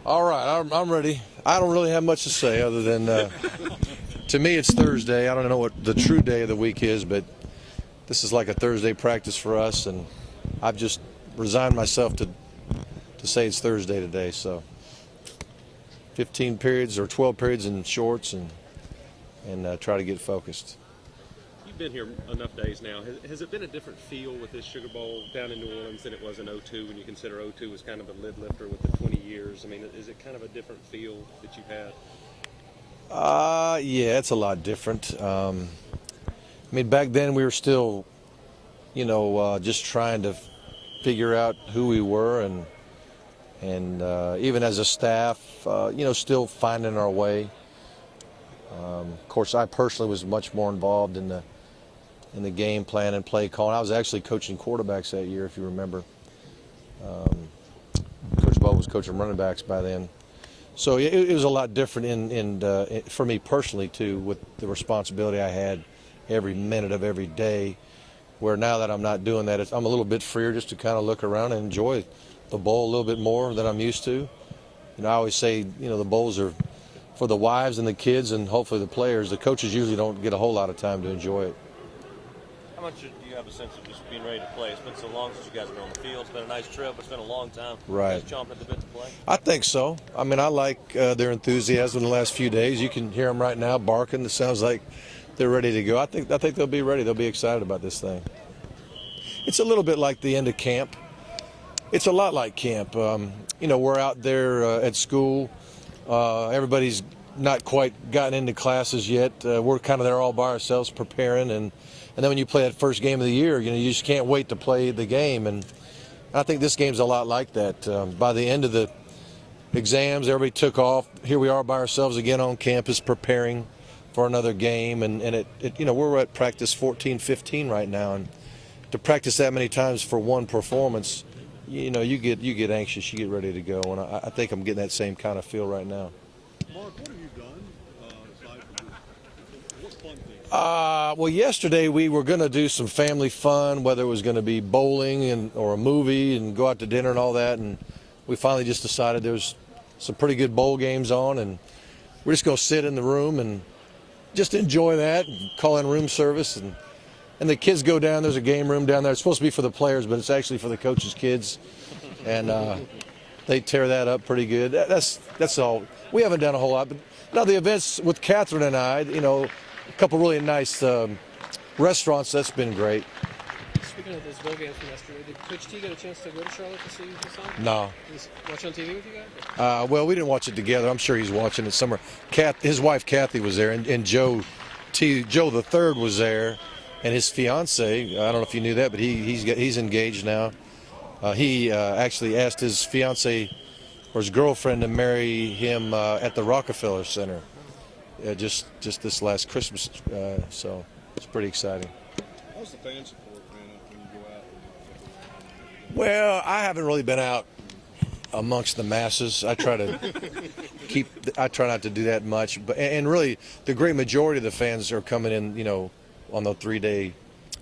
All right, I'm ready. I don't really have much to say other than, to me, it's Thursday. I don't know what the true day of the week is, but this is like a Thursday practice for us, and I've just resigned myself to say it's Thursday today. So 15 periods or 12 periods in shorts and try to get focused. You've been here enough days now. Has it been a different feel with this Sugar Bowl down in New Orleans than it was in '02 when you consider '02 was kind of a lid lifter with the 20 years? I mean, is it kind of a different feel that you've had? Yeah, it's a lot different. I mean, back then we were still, just trying to figure out who we were and even as a staff, still finding our way. Of course, I personally was much more involved in the game plan and play calling. I was actually coaching quarterbacks that year, if you remember. Coach Bo was coaching running backs by then. So it was a lot different for me personally, too, with the responsibility I had every minute of every day, where now that I'm not doing that, I'm a little bit freer just to kind of look around and enjoy the bowl a little bit more than I'm used to. I always say, the bowls are for the wives and the kids and hopefully the players. The coaches usually don't get a whole lot of time to enjoy it. How much do you have a sense of just being ready to play? It's been so long since you guys have been on the field. It's been a nice trip. It's been a long time. Right. You guys chomping at the bit to play? I think so. I mean, I like their enthusiasm in the last few days. You can hear them right now barking. It sounds like they're ready to go. I think they'll be ready. They'll be excited about this thing. It's a little bit like the end of camp. It's a lot like camp. We're out there at school. Everybody's not quite gotten into classes yet. We're kind of there all by ourselves preparing, and then when you play that first game of the year, you just can't wait to play the game. And I think this game's a lot like that. By the end of the exams, everybody took off. Here we are by ourselves again on campus preparing for another game, and we're at practice 14, 15 right now, and to practice that many times for one performance, you get anxious, you get ready to go, and I think I'm getting that same kind of feel right now. Mark, what have you done aside from this? What fun things? Well, yesterday we were going to do some family fun, whether it was going to be bowling or a movie and go out to dinner and all that, and we finally just decided there's some pretty good bowl games on, and we're just going to sit in the room and just enjoy that and call in room service, and the kids go down. There's a game room down there. It's supposed to be for the players, but it's actually for the coaches' kids, and they tear that up pretty good. That's all. We haven't done a whole lot, but now the events with Catherine and I, a couple really nice restaurants. That's been great. Speaking of those bowl games from yesterday, did Coach T get a chance to go to Charlotte to see the song? No. He's watching on TV with you guys? Well, we didn't watch it together. I'm sure he's watching it somewhere. His wife Kathy was there, and Joe the third was there, and his fiance. I don't know if you knew that, but he's engaged now. He actually asked his fiance or his girlfriend to marry him at the Rockefeller Center just this last Christmas. So it's pretty exciting. How's the fan support, man, when you go out? Well, I haven't really been out amongst the masses. I try not to do that much, and really the great majority of the fans are coming in, on the 3-day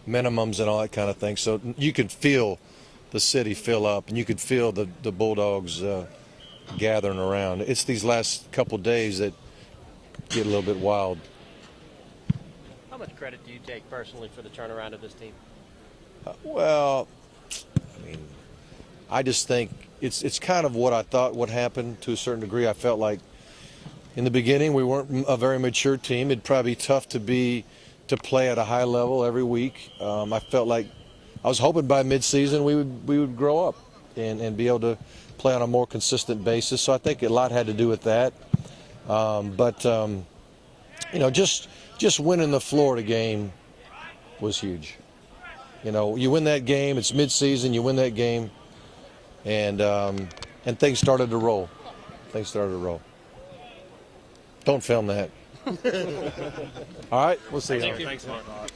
minimums and all that kind of thing. So you can feel the city fill up, and you could feel the Bulldogs gathering around. It's these last couple days that get a little bit wild. How much credit do you take personally for the turnaround of this team? Well, I mean, I just think it's kind of what I thought would happen to a certain degree. I felt like in the beginning we weren't a very mature team. It'd probably be tough to play at a high level every week. I felt like I was hoping by midseason we would grow up and be able to play on a more consistent basis. So I think a lot had to do with that. Just winning the Florida game was huge. You win that game. It's midseason. You win that game, and things started to roll. Don't film that. All right, we'll see you. Thanks, Mark.